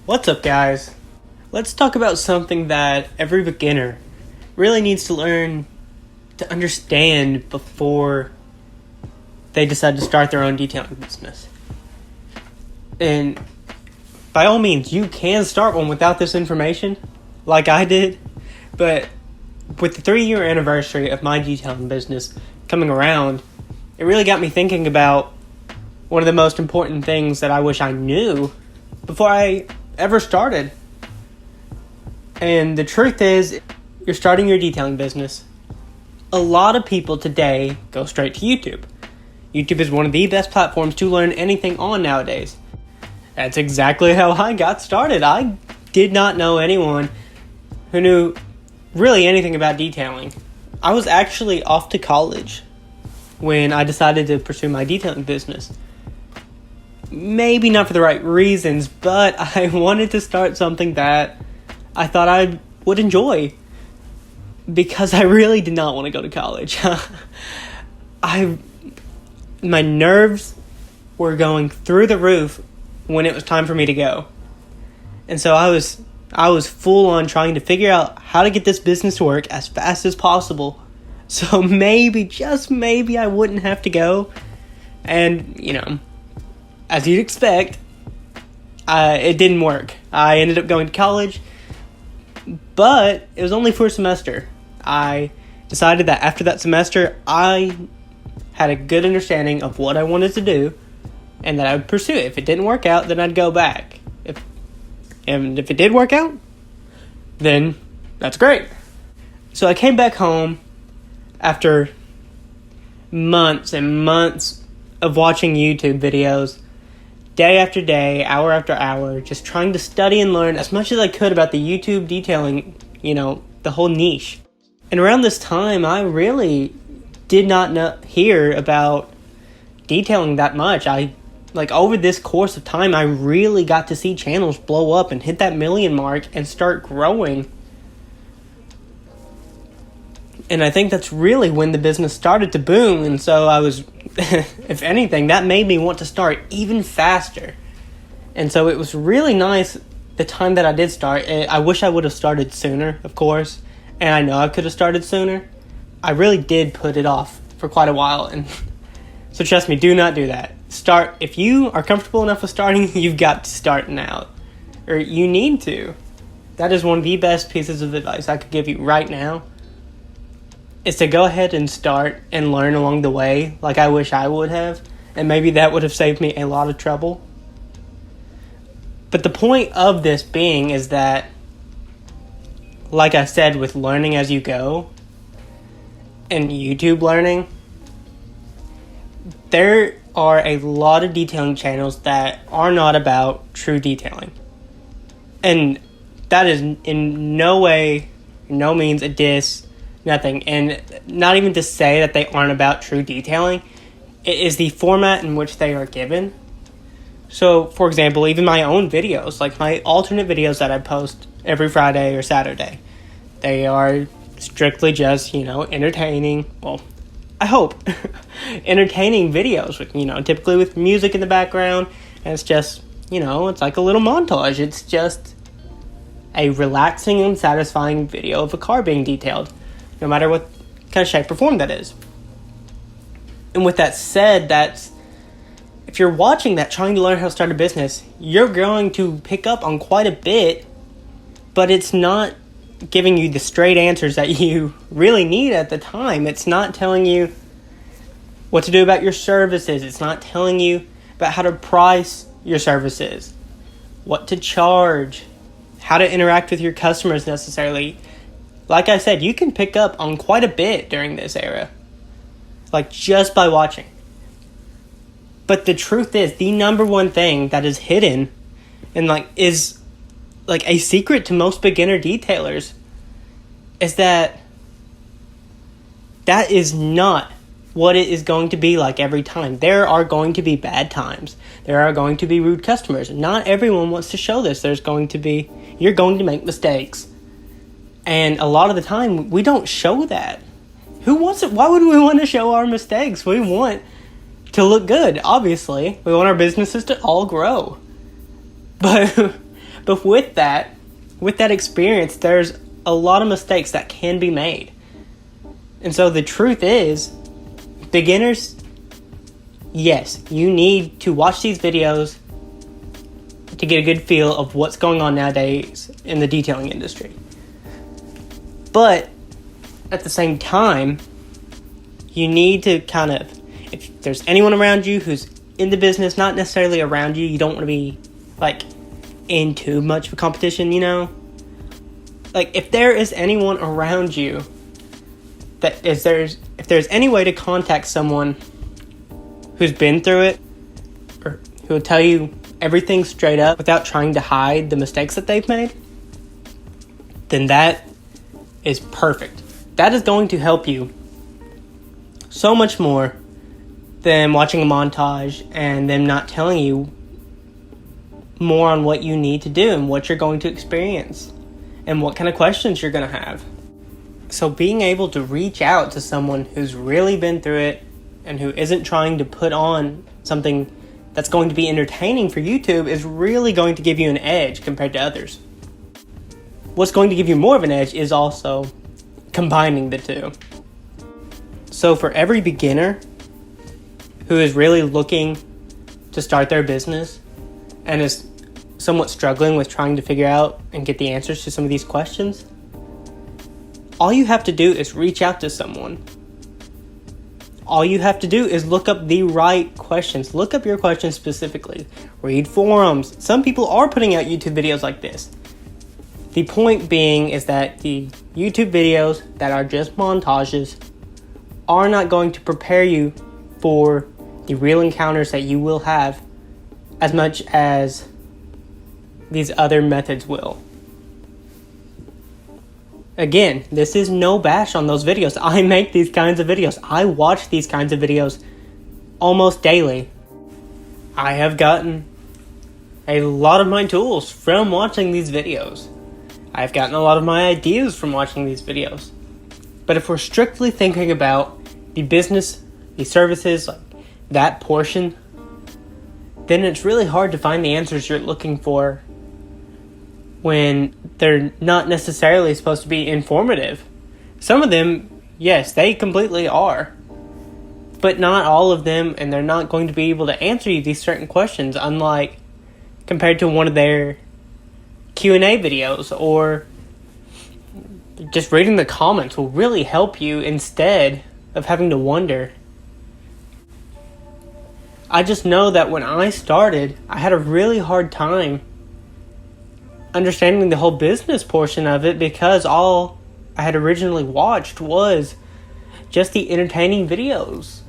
What's up, guys? Let's talk about something that every beginner really needs to learn to understand before they decide to start their own detailing business. And by all means, you can start one without this information, like I did, but with the 3-year anniversary of my detailing business coming around, it really got me thinking about one of the most important things that I wish I knew before I ever started. And the truth is, you're starting your detailing business. A lot of people today go straight to YouTube. YouTube is one of the best platforms to learn anything on nowadays. That's exactly how I got started. I did not know anyone who knew really anything about detailing. I was actually off to college when I decided to pursue my detailing business. Maybe not for the right reasons, but I wanted to start something that I thought I would enjoy, because I really did not want to go to college. My nerves were going through the roof when it was time for me to go. And so I was full on trying to figure out how to get this business to work as fast as possible. So maybe, just maybe, I wouldn't have to go. And, as you'd expect, it didn't work. I ended up going to college, but it was only for a semester. I decided that after that semester, I had a good understanding of what I wanted to do, and that I would pursue it. If it didn't work out, then I'd go back. If it did work out, then that's great. So I came back home after months and months of watching YouTube videos, day after day, hour after hour, just trying to study and learn as much as I could about the YouTube detailing, the whole niche. And around this time, I really did not hear about detailing that much. Over this course of time, I really got to see channels blow up and hit that million mark and start growing. And I think that's really when the business started to boom. And so I was, if anything, that made me want to start even faster. And so it was really nice the time that I did start. I wish I would have started sooner, of course. And I know I could have started sooner. I really did put it off for quite a while. And so trust me, do not do that. Start. If you are comfortable enough with starting, you've got to start now. Or you need to. That is one of the best pieces of advice I could give you right now, is to go ahead and start and learn along the way, like I wish I would have. And maybe that would have saved me a lot of trouble. But the point of this being is that, like I said, with learning as you go and YouTube learning, there are a lot of detailing channels that are not about true detailing. And that is in no way, no means a diss, nothing. And not even to say that they aren't about true detailing. It is the format in which they are given. So, for example, even my own videos, like my alternate videos that I post every Friday or Saturday, they are strictly just, entertaining. Well, I hope. Entertaining videos with, typically with music in the background. And it's just, it's like a little montage. It's just a relaxing and satisfying video of a car being detailed, no matter what kind of shape or form that is. And with that said, if you're watching that, trying to learn how to start a business, you're going to pick up on quite a bit, but it's not giving you the straight answers that you really need at the time. It's not telling you what to do about your services. It's not telling you about how to price your services, what to charge, how to interact with your customers necessarily. Like I said, you can pick up on quite a bit during this era, just by watching. But the truth is, the number one thing that is hidden and is a secret to most beginner detailers is that is not what it is going to be like every time. There are going to be bad times. There are going to be rude customers. Not everyone wants to show this. You're going to make mistakes. And a lot of the time, we don't show that. Who wants it? Why would we want to show our mistakes? We want to look good, obviously. We want our businesses to all grow. But But with that experience, there's a lot of mistakes that can be made. And so the truth is, beginners, yes, you need to watch these videos to get a good feel of what's going on nowadays in the detailing industry. But at the same time, you need to kind of, if there's anyone around you who's in the business, not necessarily around you, you don't want to be like in too much of a competition, you know? Like if there is anyone around you if there's any way to contact someone who's been through it, or who will tell you everything straight up without trying to hide the mistakes that they've made, then that is perfect. That is going to help you so much more than watching a montage and them not telling you more on what you need to do and what you're going to experience and what kind of questions you're going to have. So being able to reach out to someone who's really been through it and who isn't trying to put on something that's going to be entertaining for YouTube is really going to give you an edge compared to others. What's going to give you more of an edge is also combining the two. So for every beginner who is really looking to start their business and is somewhat struggling with trying to figure out and get the answers to some of these questions, all you have to do is reach out to someone. All you have to do is look up the right questions. Look up your questions specifically. Read forums. Some people are putting out YouTube videos like this. The point being is that the YouTube videos that are just montages are not going to prepare you for the real encounters that you will have as much as these other methods will. Again, this is no bash on those videos. I make these kinds of videos. I watch these kinds of videos almost daily. I have gotten a lot of my tools from watching these videos. I've gotten a lot of my ideas from watching these videos. But if we're strictly thinking about the business, the services, like that portion, then it's really hard to find the answers you're looking for when they're not necessarily supposed to be informative. Some of them, yes, they completely are. But not all of them, and they're not going to be able to answer you these certain questions, unlike compared to one of their Q&A videos, or just reading the comments will really help you instead of having to wonder. I just know that when I started, I had a really hard time understanding the whole business portion of it because all I had originally watched was just the entertaining videos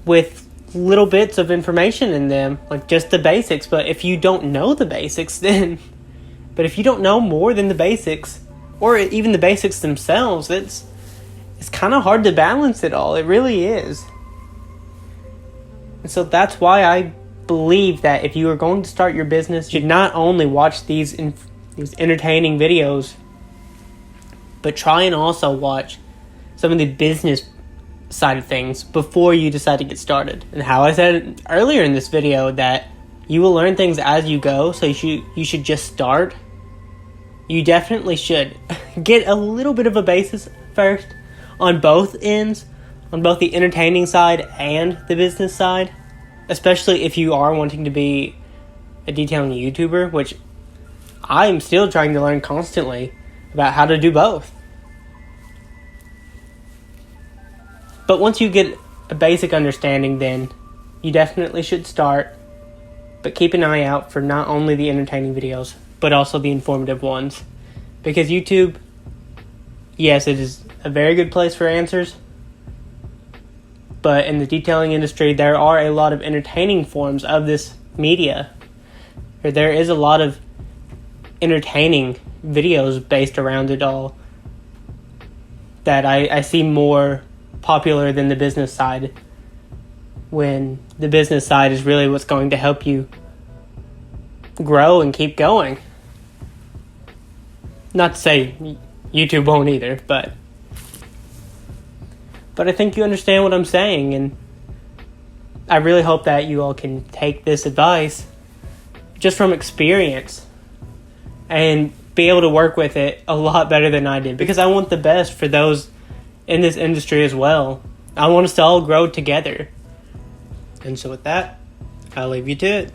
with little bits of information in them, like just the basics. But if you don't know the basics, but if you don't know more than the basics, or even the basics themselves, it's kind of hard to balance it all. It really is. And so that's why I believe that if you are going to start your business, you should not only watch these entertaining videos, but try and also watch some of the business side of things before you decide to get started. And how I said earlier in this video that you will learn things as you go, so you should just start. You definitely should get a little bit of a basis first on both ends, on both the entertaining side and the business side, especially if you are wanting to be a detailing YouTuber, which I'm still trying to learn constantly about how to do both. But once you get a basic understanding, then you definitely should start, but keep an eye out for not only the entertaining videos, but also the informative ones. Because YouTube, yes, it is a very good place for answers, but in the detailing industry, there are a lot of entertaining forms of this media. There is a lot of entertaining videos based around it all that I see more popular than the business side, when the business side is really what's going to help you grow and keep going. Not to say YouTube won't either, but I think you understand what I'm saying, and I really hope that you all can take this advice just from experience and be able to work with it a lot better than I did, because I want the best for those in this industry as well. I want us to all grow together. And so with that, I'll leave you to it.